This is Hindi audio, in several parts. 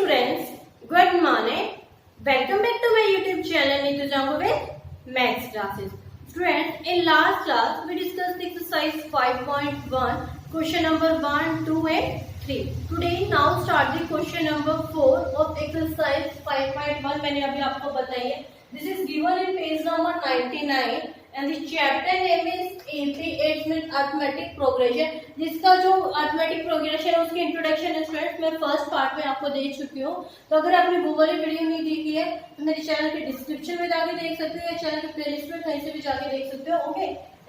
students, good morning. Welcome back to my YouTube channel Neetu Jangu with Maths classes. Students, in last class we discussed exercise 5.1, question number 1, 2 and 3. Today now start the question number 4 of exercise 5.1. मैंने अभी आपको बताई है. This is given in page number 99 and the chapter name is AP 8 minute arithmetic progression. जिसका जो arithmetic progression है उसकी इंट्रोडक्शन स्टूडेंट्स मैं फर्स्ट पार्ट में आपको दे चुकी हूँ. तो अगर आपने वो वाली वीडियो नहीं देखी है तो मेरे चैनल के डिस्क्रिप्शन में जाके देख सकते हो या चैनल के प्लेलिस्ट में कहीं से भी जाके देख सकते हो. ओके,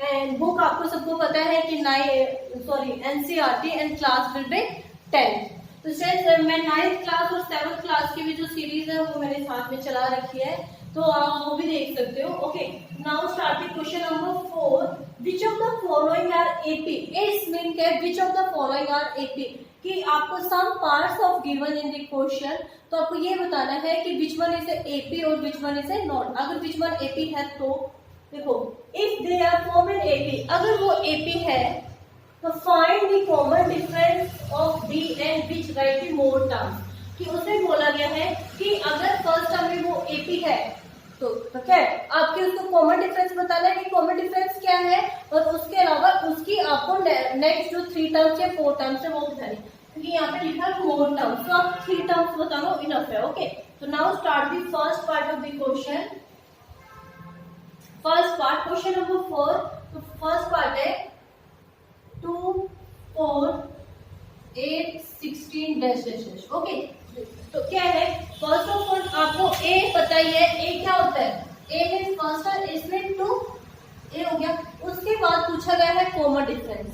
एंड बुक आपको सबको पता है कि NCERT and class will be 10th. तो फ्रेंड्स मैं 9th क्लास और 7th क्लास की भी जो सीरीज है वो मैंने साथ में चला रखी है, तो आप वो भी देख सकते हो. Okay, now start with question number 4. Which of the following are AP. It's mean के which of the following are AP कि आपको some parts of given in the question, तो आपको ये बताना है कि विच वन इज एपी और विच वन इज नॉट. अगर विच वन एपी है तो देखो, if they are form in AP, अगर वो एपी है तो find the common difference of B and which write the more terms. कि उसमें बोला गया है कि अगर फर्स्ट टर्म में वो एपी है तो क्या है, आपके उसको कॉमन डिफरेंस बताना है कि कॉमन डिफरेंस क्या है, और उसके अलावा उसकी आपको नेक्स्ट जो 3 टर्म्स या 4 टर्म्स है वो बतानी. क्योंकि यहाँ पे लिखा है मोर टर्म्स, तो आप 3 टर्म्स बताना इनफ है. ओके, तो now start the first part of the question. First part question number 4. तो फर्स्ट पार्ट है 2, 4, 8, 16 डैश डैश डैश. ओके, तो क्या है, फर्स्ट ऑफ ऑल आपको ए पता ही है. ए क्या होता है, ए मीन फर्स्ट है, इसमें 2 ए हो गया. उसके बाद पूछा गया है कॉमन डिफरेंस.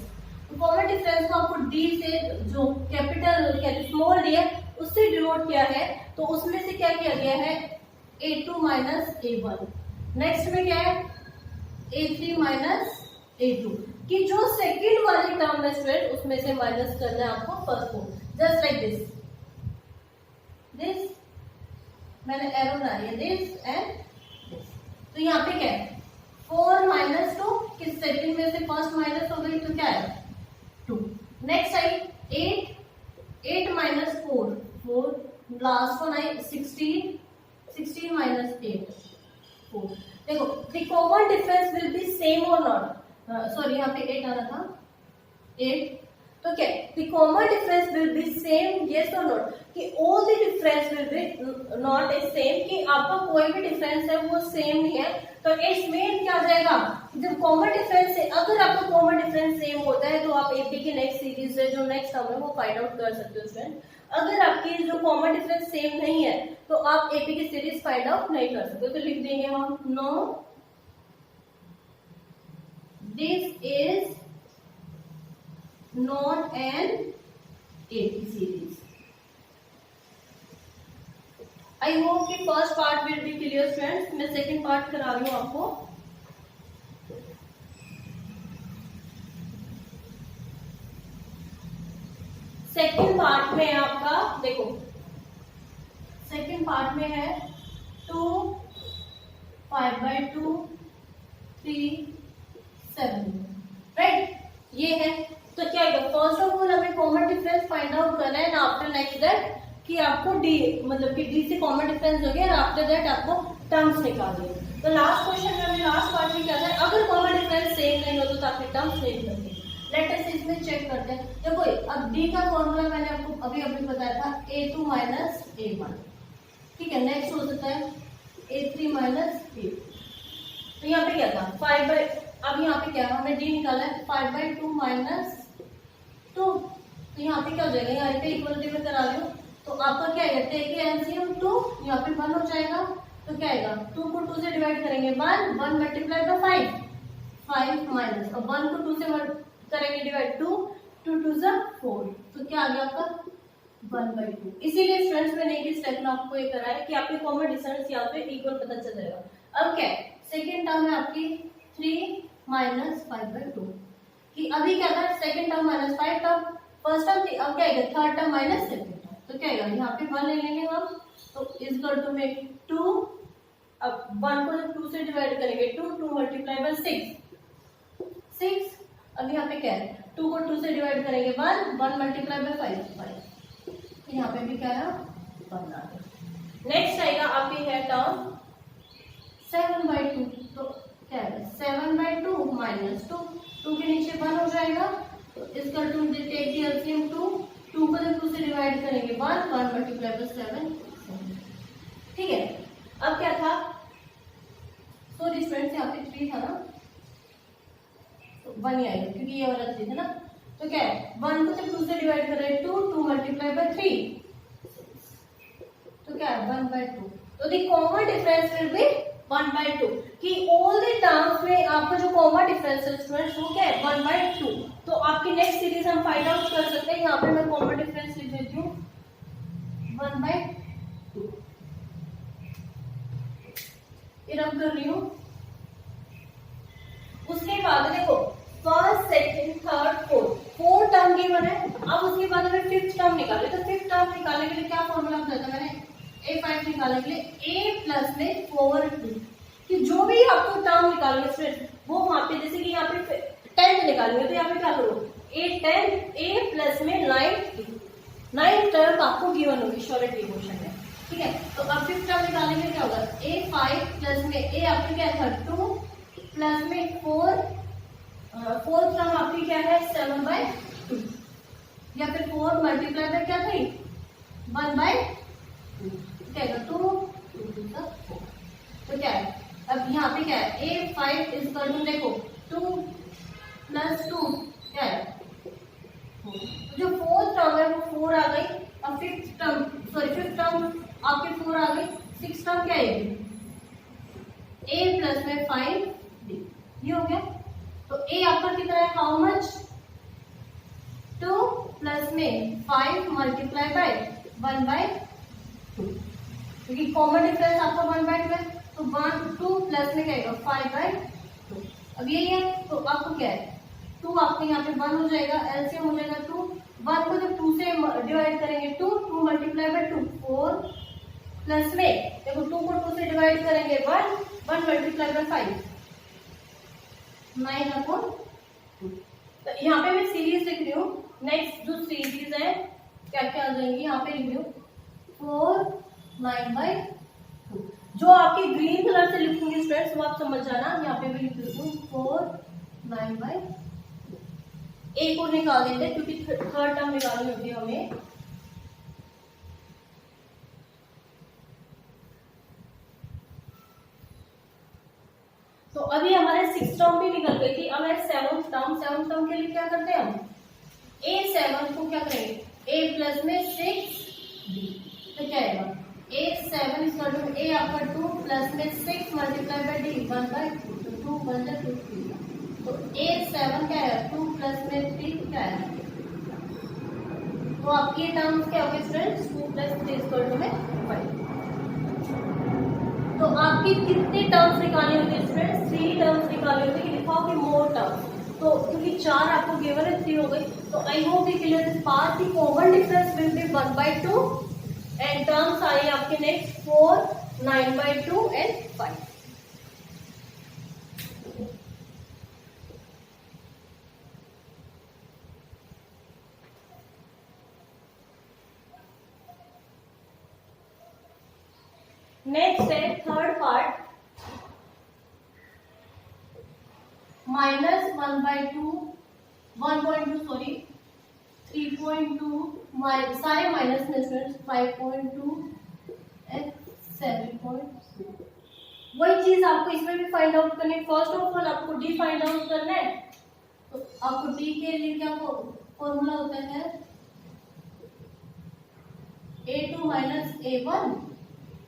कॉमन डिफरेंस को आपको डी से, जो कैपिटल स्मॉल डी है उससे डिनोट किया है, तो उसमें से क्या किया गया है A2 माइनस A1. नेक्स्ट में क्या है A3 माइनस A2, कि जो सेकेंड वाली टर्म है स्टूडेंट उसमें से माइनस करना है आपको फर्स्ट को. जस्ट लाइक दिस मैंने एरो बना दिया, दिस एंड दिस. तो यहाँ पे क्या है 4 माइनस 2, किस सेकंड में से फर्स्ट माइनस हो गई तो क्या है 2. Next I 8 minus 4, last one I 16 minus 8 4. देखो the common difference will B same और नॉट. सॉरी यहाँ पे 8 आना था 8. तो क्या the common difference will B same, yes और नॉट, कि all the difference will B not is same, कि आपका कोई भी डिफरेंस है वो सेम नहीं है. तो इट्स मीन क्या आ जाएगा, जब कॉमन डिफरेंस है, अगर आपका कॉमन डिफरेंस सेम होता है तो आप एपी की नेक्स्ट सीरीज है जो नेक्स्ट टर्म है वो फाइंड आउट कर सकते हो फ्रेंड. अगर आपकी जो कॉमन डिफरेंस सेम नहीं है तो आप एपी की सीरीज फाइंड आउट नहीं कर सकते. तो लिख देंगे हम no this is not an AP series. I hope कि first part will be clear friends. मैं सेकंड पार्ट करा रही हूँ आपको. सेकंड पार्ट में आपका देखो, सेकंड पार्ट में है 2, 5/2, 3, 7, राइट. ये है. तो क्या है, फर्स्ट ऑफ ऑल हमें कॉमन डिफरेंस फाइंड आउट करना है, एंड आफ्टर नेक्स्ट दैट कि आपको डी, मतलब कि डी से कॉमन डिफरेंस हो गया, और आफ्टर दैट आपको टर्म्स निकालनी है. तो लास्ट क्वेश्चन में हमने लास्ट पार्ट में क्या था, अगर कॉमन डिफरेंस सेम नहीं हो तो आपके टर्म्स नहीं निकलते. लेट अस इसमें चेक करते हैं. देखो अब डी का फॉर्मूला मैंने आपको अभी बताया था A2 माइनस A1. ठीक है, नेक्स्ट हो सकता है A3 माइनस A2. तो यहाँ पे क्या था 5/, अब यहाँ पे क्या हमने डी निकाला है 5/2 माइनस 2. तो यहाँ पे क्या हो जाएगा, यहाँ पे इक्वलिटी में करा लो तो आपका क्या आएगा, टेक एलसीएम 2, यहाँ पे 1 हो जाएगा. तो क्या आएगा 2 को 2 से डिवाइड करेंगे 1 मल्टीप्लाई बाय 5 माइनस, और 1 को 2 से करेंगे डिवाइड 2 2 जा 4. तो क्या आ गया आपका 1/2. इसीलिए फ्रेंड्स मैंने एक स्टेप में आपको ये करा है कि आपके कॉमन डिफरेंस यहाँ पे इक्वल पता चल जाएगा. अब क्या है, सेकेंड टर्म है आपकी 3 माइनस 5/2, कि अभी क्या था second term minus 5 term, first term थी, अब क्या आएगा third term minus second term. तो क्या आएगा यहाँ पे 1 ले लेंगे हम, तो इज इक्वल टू में 2. अब 1 को जब 2 से डिवाइड करेंगे 2 मल्टीप्लाई बाय 6. अब यहाँ पे क्या है 2 को 2 से डिवाइड करेंगे 1 मल्टीप्लाई बाय 5. यहाँ पे भी क्या है 1 आ गया। नेक्स्ट आएगा आपकी है टर्म 7/2, तो क्या है 7/2 माइनस 2, 2 के नीचे 1 हो जाएगा, तो इसका 2 टेक द एलसीएम 2, 2 को जब 2 से डिवाइड करेंगे 1, 1 मल्टीप्लाई बाय 7, ठीक है। अब क्या था, सॉरी स्टूडेंट्स यहाँ पे 3 था ना, तो 1 ही आएगा क्योंकि ये वाला 3 था ना, तो क्या है 1 को जब 2 से डिवाइड कर रहे हैं 2, 2 मल्टीप्लाई बाय 3, तो क्या है 1/2, तो the common difference will B 1/2, कि ऑल द टर्म्स में आपका जो कॉमन डिफरेंस है स्टूडेंट्स वो क्या है 1/2। तो आपकी नेक्स्ट सीरीज हम फाइंड आउट कर सकते हैं, यहाँ पे मैं कॉमन डिफरेंस लिख देती हूँ 1/2, ये रब कर रही हूँ। उसके बाद देखो first second third fourth 4 term given है, अब उसके बाद हमें फिफ्थ टर्म निकाले, तो फिफ्थ टर्म निकालने के लिए क्या फॉर्मूला बताया था मैंने, A5 निकालने के लिए A प्लस में 4 कि जो भी आपको टर्म निकालनी है वो वहां पे, जैसे कि यहाँ पे 10 निकालनी है तो यहाँ पे क्या करो A प्लस में 9 टर्म आपको गिवन होगी श्योरिटी क्वेश्चन में, ठीक है। तो अब फिफ्थ टर्म निकालने के लिए क्या होगा A5 प्लस में A आपकी क्या था 2 प्लस में 4, फोर्थ टर्म आपकी क्या है 7/2, या फिर 4 मल्टीप्लाई बाय क्या थी 1/2, क्या है 2 2 4, तो क्या है अब यहाँ पे क्या है A5 इज इक्वल टू देखो 2 प्लस 2 क्या है 4, तो जो फोर्थ टर्म है वो 4 आ गई, अब फिफ्थ टर्म आपके 4 आ गई, सिक्स टर्म क्या आएगी A प्लस में 5D, ये हो गया। तो A आपका कितना है हाउ मच 2 प्लस में 5 मल्टीप्लाई बाय 1/2, क्योंकि कॉमन डिफरेंस आपका 1/2 है, तो 1 2 प्लस में क्या आएगा 5/2, अब यही है, तो आपको क्या है 2 आपके यहाँ पे 1 हो जाएगा, एलसीएम हो जाएगा 2, 1 को जब 2 से डिवाइड करेंगे 2 2 मल्टीप्लाई बाय 2 4 प्लस में देखो 2 को 2 से डिवाइड करेंगे 1 1 मल्टीप्लाई बाय 5 9/2, तो यहाँ पे मैं सीरीज लिख रही हूँ। नेक्स्ट जो सीरीज है क्या क्या आ जाएंगी यहाँ पे लिख रही हूँ 4 9/2, जो आपकी ग्रीन कलर से लिखूंगी स्टूडेंट्स वो आप समझ जाना, यहाँ पे भी लिख देती हूँ 4 9/2। एक और निकाल देते हैं क्योंकि थर्ड टर्म निकालनी होती है हमें, तो अभी हमारे 6 टर्म भी निकल गई थी, अब है 7th टर्म के लिए क्या करते हैं हम A7 को क्या करेंगे A प्लस में 6D, तो क्या आएगा A7 is equal to A आपका 2 प्लस में 6 मल्टीप्लाई बाय D 1/2, तो 2 1 जा 2 3, तो A7 क्या है 2 प्लस में 3 क्या है, तो आपके टर्म्स क्या हो गए फ्रेंड्स 2 प्लस 3 इक्वल टू में 5। तो आपकी कितने टर्म्स निकालने होते हैं फ्रेंड्स 3 टर्म्स निकालने होते हैं, लिखा होगी मोर टर्म्स, तो क्योंकि 4 आपको गिवन है 3 हो गई, तो I hope you clear this part, the common difference will B 1/2 and terms आए आपके नेक्स्ट 4 9/2 एंड 5। नेक्स्ट है थर्ड पार्ट -1/2 1.2 सॉरी 3.2 सारे माइनस में स्टूडेंट्स 5.2 एंड 7.2, वही चीज आपको इसमें भी फाइंड आउट करनी है। फर्स्ट ऑफ ऑल आपको डी फाइंड आउट करना है, तो आपको डी के लिए क्या फॉर्मूला होता है A2 माइनस A1,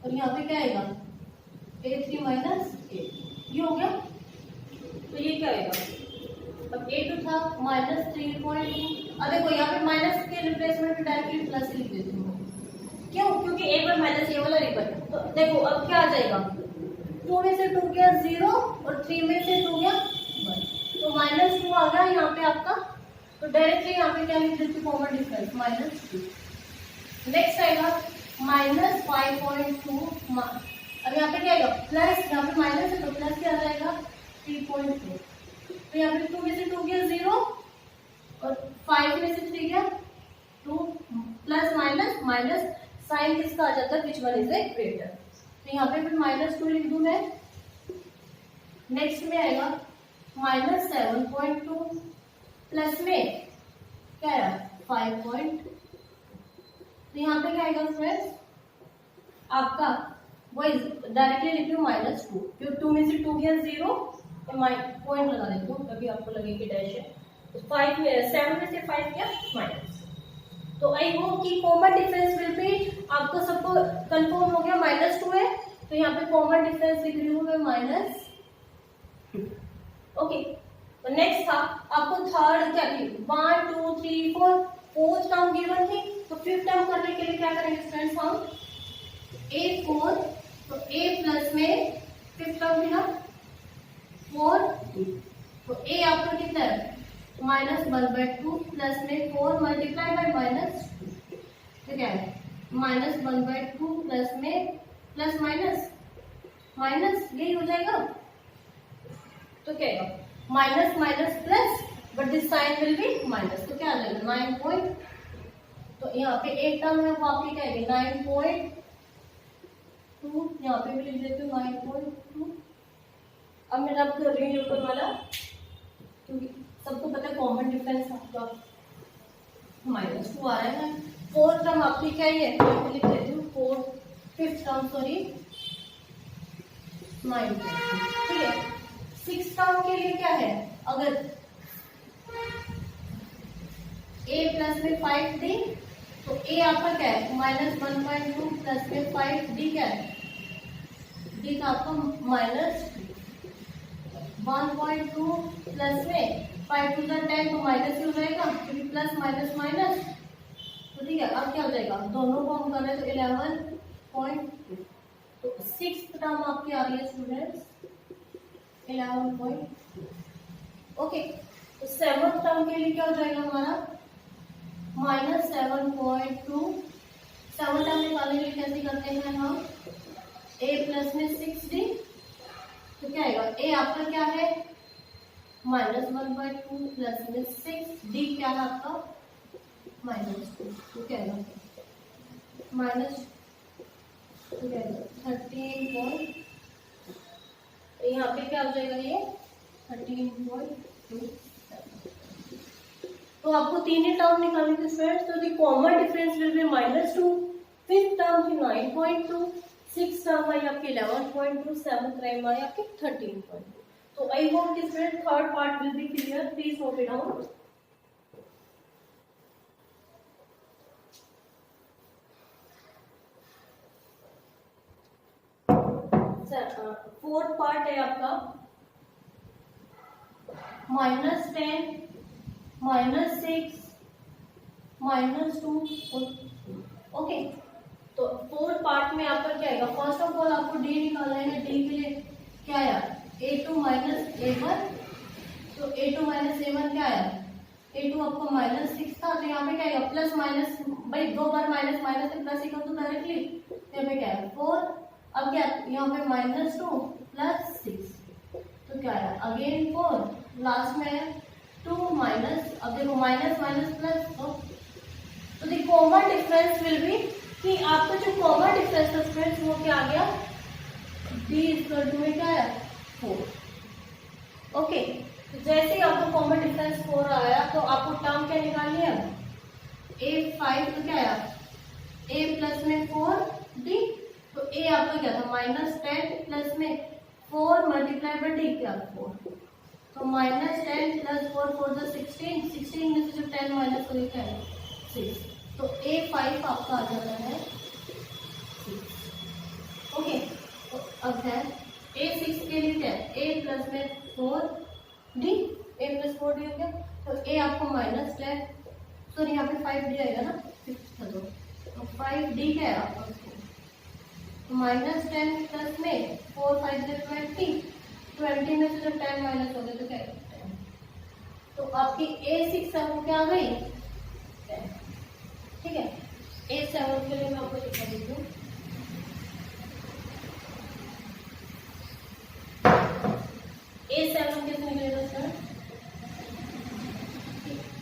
और यहाँ पे क्या आएगा A3 माइनस A, ये हो गया, तो ये क्या आएगा अब A2 था -3.2, अब देखो यहाँ पे माइनस के रिप्लेसमेंट में डायरेक्टली प्लस लिख देती हूँ, क्यों क्योंकि A पर माइनस ये वाला रिपल, तो देखो अब क्या आ जाएगा 2 में से 2 गया 0 और 3 में से 2 गया 1, तो -2 आ गया यहाँ पे आपका, तो डायरेक्टली यहाँ पे क्या लिख देती हूँ कॉमन डिफरेंस -2। नेक्स्ट आएगा -5.2, अब यहाँ पे क्या आएगा प्लस, यहाँ पे माइनस है तो प्लस क्या आ जाएगा 3.4, तो यहाँ पे 2 में से 2 गया 0 और 5 में से 3 गया 2, प्लस माइनस साइन किसका आ जाता है, which one is a greater. तो यहाँ पे फिर -2 लिख दूं मैं। नेक्स्ट में आएगा -7.2 प्लस में क्या है 5. तो यहाँ पे क्या आएगा फ्रेंड्स आपका वही डायरेक्टली लिख रही हूँ -2, क्योंकि 2 में से 2 गया 0, पॉइंट लगा देती हूँ तभी आपको लगे कि डैश है। तो 7 में से 5 गया माइनस। तो आई होप कि कॉमन डिफरेंस विल बी, आपको सबको कंफर्म हो गया -2 है, तो यहाँ पे कॉमन डिफरेंस लिख रही हूँ मैं -2। ओके, तो नेक्स्ट था आपको थर्ड क्या थी 1 2 3 4 फोर्थ टर्म गिवन थी। तो फिफ्थ टर्म करने के लिए क्या करेंगे फ्रेंड्स हम A4, तो A प्लस में फिफ्थ टर्म मिला 4, तो A आपका कितना है -1/2 प्लस में 4 मल्टीप्लाई बाय -2, तो क्या है -1/2 प्लस में प्लस माइनस माइनस, यही हो जाएगा। तो क्या है minus minus plus, but this sign will be minus, तो क्या आ जाएगा 9. तो यहाँ पे एक टर्म है वो आपकी क्या है 9.2, यहाँ पे भी लिख देती हूँ 9.2। अब मैं रब कर रही हूँ ऊपर वाला, क्योंकि सबको पता है कॉमन डिफरेंस आपका -2 आ रहा है ना। फोर्थ टर्म आपकी क्या है, मैं लिख देती हूँ फिफ्थ टर्म सॉरी 9. ठीक है, सिक्स टर्म के लिए क्या है, अगर a प्लस में 5d, तो a आपका क्या है -1/2 प्लस में 5d, क्या है d का आपका -1.2 प्लस में 5 to the 10, तो माइनस ही हो जाएगा क्योंकि प्लस माइनस माइनस। तो ठीक है, अब क्या हो जाएगा दोनों को हम कर रहे हैं तो 11.2। तो सिक्स टर्म आपकी आ रही है स्टूडेंट्स 11.2। ओके, तो सेवंथ टर्म के लिए क्या हो जाएगा हमारा -7.2। सेवन टर्म निकालने के लिए कैसे करते हैं हम a प्लस में 6d, तो क्या आएगा a आपका क्या है -1/2 प्लस में 6d, क्या है आपका -2, तो क्या आएगा -13. तो यहाँ पे क्या हो जाएगा ये 13.2। तो आपको तीन ही टर्म निकालने थे फ्रेंड्स, तो the common difference will B -2, fifth term की 9.2, सिक्स टर्म आई आपकी 11.2, सेवंथ टर्म आई आपकी 13.2। तो आई होप कि friends third part will be clear, please note it down. Fourth part है आपका -10, -6, -2। ओके, तो फोर्थ पार्ट में आपका क्या आएगा, फर्स्ट ऑफ ऑल आपको डी निकालना है। डी के लिए क्या आया a2 - a1, तो a2 - a1 क्या आया a2 आपको -6 था, तो यहाँ पे क्या आएगा प्लस माइनस, भाई दो बार माइनस माइनस से प्लस इक्वल टू डायरेक्टली, यहाँ पे क्या है 4। अब क्या यहाँ पे -2 प्लस 6, तो क्या आया अगेन 4, लास्ट में 2 माइनस, अब देखो माइनस माइनस प्लस, तो the common difference will B कि आपका जो कॉमन डिफरेंस था फ्रेंड्स वो क्या आ गया d इक्वल टू में क्या आया 4। ओके, तो जैसे ही आपको कॉमन डिफरेंस 4 आया तो आपको टर्म क्या निकालनी है a5, तो क्या आया a प्लस में 4d, तो a आपका क्या था -10 प्लस में 4 मल्टीप्लाई बाय d, क्या 4, तो -10 प्लस 4 4 द 16, 16 में से जो 10 माइनस हो क्या है 6, तो a5 आपका आ जाता है 6। ओके, तो अब है a6 के लिए क्या है a प्लस में 4d, a प्लस 4d हो गया, तो a आपको -10, सॉरी यहाँ पे 5d आएगा ना, 6 तो 5d क्या है आपका -10 प्लस में 4 5 20, 20 में से जब 10 माइनस हो गया तो क्या है 10, तो आपकी a6 है वो क्या आ गई 10। ठीक है, a7 के लिए मैं आपको दिखा देती हूँ। a7 कैसे निकलेगा सर,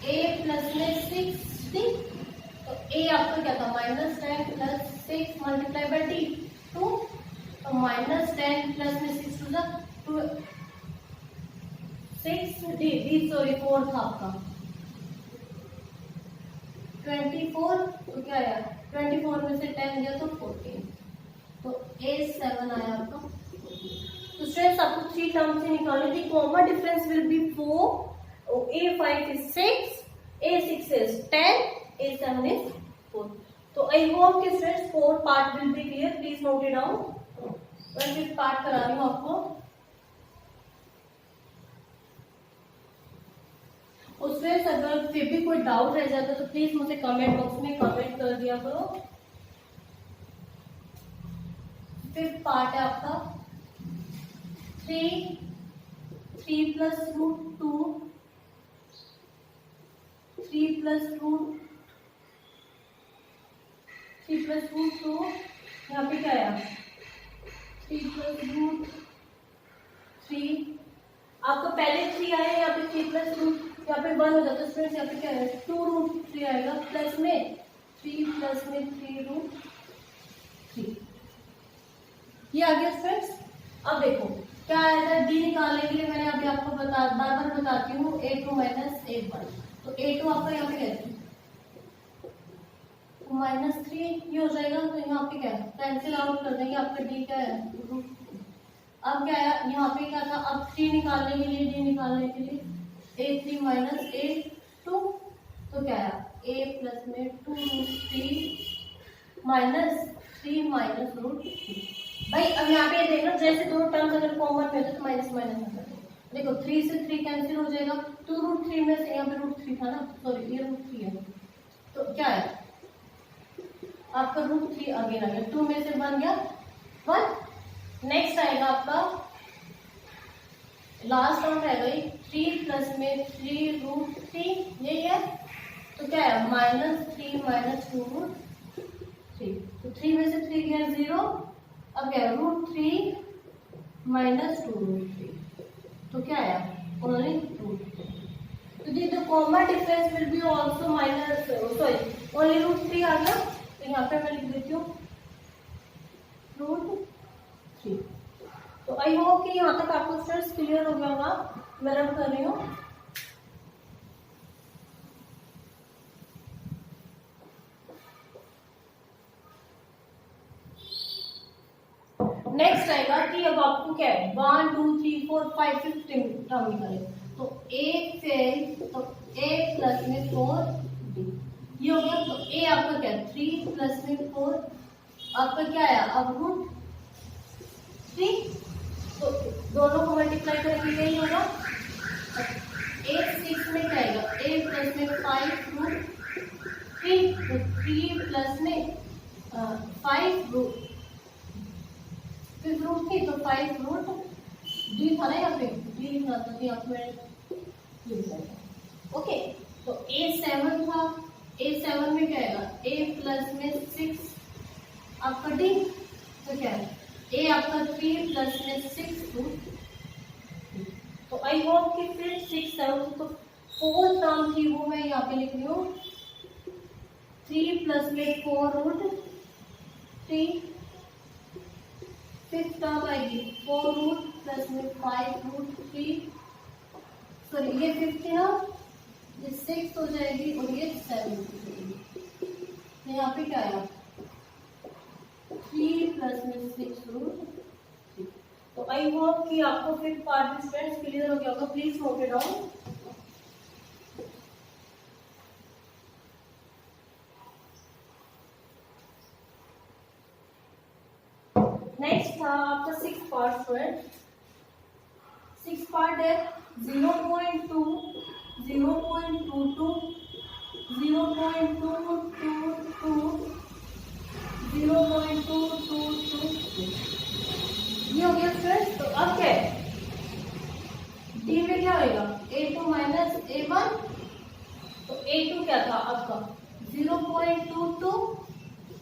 a प्लस में 6d, तो a आपका क्या था -10 प्लस 6 मल्टीप्लाई बाई डी 2, तो माइनस 10 प्लस में 6 टू 6 डी डी सॉरी 4 था आपका 24, तो क्या आया 24 में से 10 गया तो 14, तो A7 आया आपका। तो स्टूडेंट्स आपको 3 टर्म से निकालने थी। Common difference will B 4, A5 is 6, A6 is 10, A7 is 4। तो आई होप कि students 4 part will be clear, please note it down. मैं 5th पार्ट करा रही हूँ आपको। उसमें अगर फिर भी कोई डाउट रह जाता तो प्लीज मुझे कमेंट बॉक्स में कमेंट कर दिया करो। 5th पार्ट है आपका 3 प्लस रूट 2, 3 प्लस रूट 2, यहाँ पे क्या आया 3 प्लस रूट 3, आपको पहले 3 आया, यहाँ पे 3 प्लस रूट, यहाँ पे 1 हो जाता है स्टूडेंट्स, यहाँ पे क्या है 2 रूट 3 आएगा, प्लस में 3 प्लस में 3 रूट 3, ये आ गया स्टूडेंट्स। अब देखो क्या आया था, डी निकालने के लिए मैंने अभी आपको बार बार बताती हूँ A2 माइनस A1, तो A2 आपका यहाँ पे क्या है -3 ये हो जाएगा, तो यहाँ पे क्या है कैंसिल आउट कर देंगे, आपका डी क्या है रूट। अब क्या है यहाँ पे क्या था, अब 3 निकालने के लिए डी निकालने के लिए A3 माइनस A2, तो क्या है A प्लस में 2 रूट 3 माइनस 3 माइनस रूट 3। भाई अब यहाँ पे देखना, जैसे दो टर्म्स अगर कॉमन में होते तो माइनस माइनस में करते, देखो 3 से 3 कैंसिल हो जाएगा, 2 रूट 3 में से यहाँ पे रूट 3 था ना, सॉरी ये रूट 3 है, तो क्या है आपका रूट 3 अगेन आ गया, 2 में से बन गया 1। नेक्स्ट आएगा आपका लास्ट टर्म रहेगा 3 प्लस में 3 रूट 3, यही है, तो क्या है -3 माइनस 2 रूट 3, तो 3 में से 3 गया 0, अब क्या है रूट 3 माइनस 2 रूट 3, तो क्या आया ओनली रूट 3। तो the common difference will be also minus sorry only root 3 आ गया, तो यहाँ पे मैं लिख देती हूँ रूट 3। तो आई होप कि यहाँ तक आपको स्टूडेंट्स क्लियर हो गया होगा, मैं रब कर रही हूँ। नेक्स्ट आएगा कि अब आपको क्या है 1 2 3 4 5 6 टर्म निकाले, तो A फेल, तो A प्लस में 4 D ये हो गया, तो A आपका क्या है 3 प्लस में 4 आपका क्या आया अब रूट 3, तो दोनों को मल्टीप्लाई करके यही होगा। A6 में क्या आएगा A प्लस में 5 रूट 3, तो 3 प्लस में 5 रूट फिर रूट थी, तो 5 रूट डी था ना, यहाँ पे डी लिखना था, तो यहाँ पे ओके। तो A7 था, A7 में क्या आएगा A प्लस में 6 आपका डी, तो क्या है A आपका 3 प्लस में 6 रूट। तो आई होप कि फिर 6 7 तो 4 टर्म थी वो मैं यहाँ पे लिख रही हूँ, 3 प्लस में 4 रूट 3, 5th टर्म आएगी 4 रूट प्लस में 5 रूट 3, सॉरी ये 5th है ना, ये 6 हो जाएगी और ये 7 हो जाएगी, तो यहाँ पे क्या आया 3 प्लस में 6 रूट 3। तो आई होप कि आपको 5th पार्ट स्टूडेंट्स क्लियर हो गया होगा, please note it down. Next था आपका 6th part student, 6th part है 0.2 0.22 0.222 0.2222 ये हो गया स्टूडेंट। तो अब क्या है डी में क्या होगा A2 माइनस A1, तो A2 क्या था आपका 0.22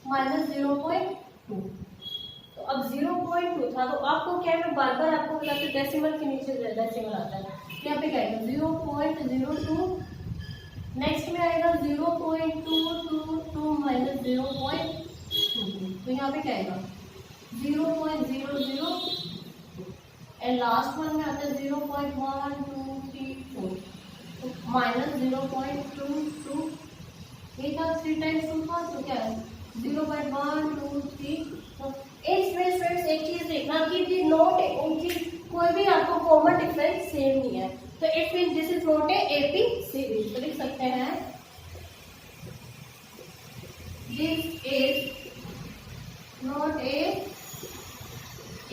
माइनस 0.2, तो अब 0.2 था, तो आपको क्या है मैं बार बार आपको बताती हूँ डेसिमल के नीचे डेसिमल आता है, यहाँ पे क्या आएगा 0.02, नेक्स्ट में आएगा 0.222 माइनस 0.22, तो यहाँ पे क्या आएगा 0.00 एंड लास्ट वन में आता है 0.1234 तो माइनस 0.22 ये था 3 टाइम्स 2 था तो क्या है 0.123 तो इसमें स्टूडेंट्स एक चीज देखना कि दी नोट उनकी कोई भी आपको कॉमन डिफरेंस सेम नहीं है तो it mean this is not a AP series तो लिख सकते हैं this is not a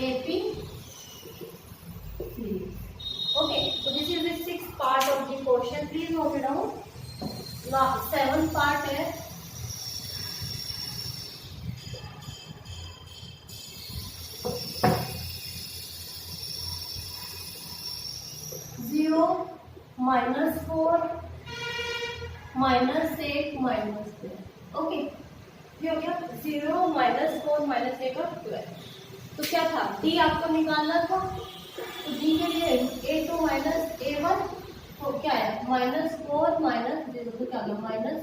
AP series okay so this is the 6th part of the question please note it down 7th part है 0 -4 -8 -12 ओके ये हो गया 0 -4 -8 और 12 तो क्या था डी आपको निकालना था तो डी के लिए a2 - a1 तो क्या है -4 -0 तो क्या होगा -4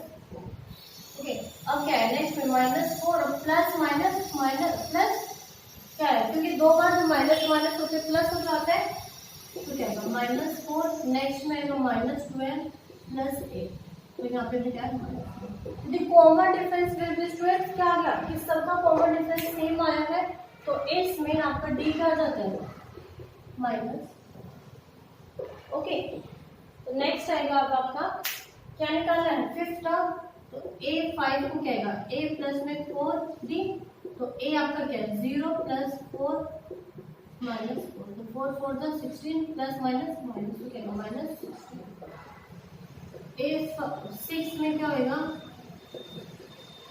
ओके अब क्या है नेक्स्ट में -4 और प्लस क्या है क्योंकि दो बार माइनस होते प्लस हो जाता है तो क्या होगा -4 नेक्स्ट में आएगा -12 + 8 तो यहाँ पे भी क्या है the common difference will B students क्या आ गया कि सबका कॉमन डिफरेंस सेम आया है तो इसमें आपका डी क्या आ जाता है माइनस ओके तो नेक्स्ट आएगा अब आपका क्या निकालना है 5th टर्म तो a5 को क्या आएगा a प्लस में 4d तो a आपका क्या है 0 + 4 -4 तो 4 4 जा 16 प्लस माइनस तो क्या होगा -16 a 6 में क्या होगा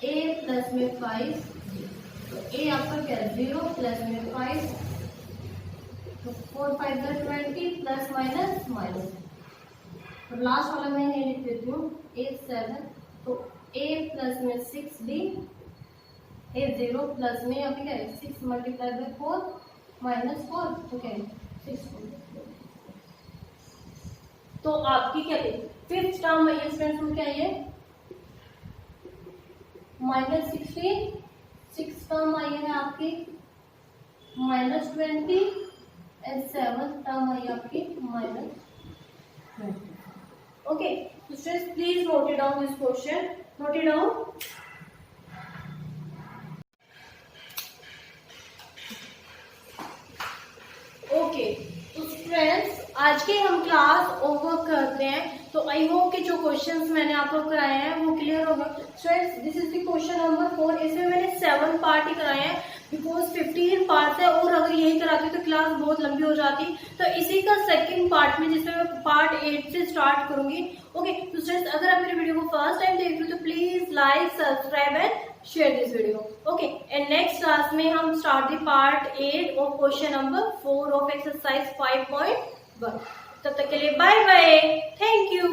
a प्लस में 5 तो a आपका क्या है 0 प्लस में 5 तो 4 5 जा 20 प्लस माइनस तो लास्ट वाला मैं ये लिख देती हूँ a7 तो a प्लस में 6d a0 प्लस में यहाँ पे क्या है 6 × 4 -4 तो क्या है 6 तो आपकी क्या थी 5th टर्म में ये स्टूडेंट्स में क्या है -16 6th टर्म आई है आपकी -20 एंड 7th टर्म आई आपकी -20 okay so students please note it down this question note it down okay तो स्टूडेंट्स आज के हम क्लास ओवर करते हैं तो आई होप कि जो क्वेश्चंस मैंने आप लोग कराए हैं वो क्लियर होगा students this is the question number 4 इसमें मैंने 7 पार्ट ही कराए हैं बिकॉज 15 पार्ट है और अगर यही कराती तो क्लास बहुत लंबी हो जाती तो इसी का सेकंड पार्ट में जिसमें मैं पार्ट 8 से स्टार्ट करूंगी ओके तो स्टूडेंट्स अगर आप मेरी वीडियो को फर्स्ट टाइम देख रहे हो तो please like subscribe and share this video okay and next class में हम start the part 8 of question number 4 of exercise 5.1 तब तक के लिए बाय बाय थैंक यू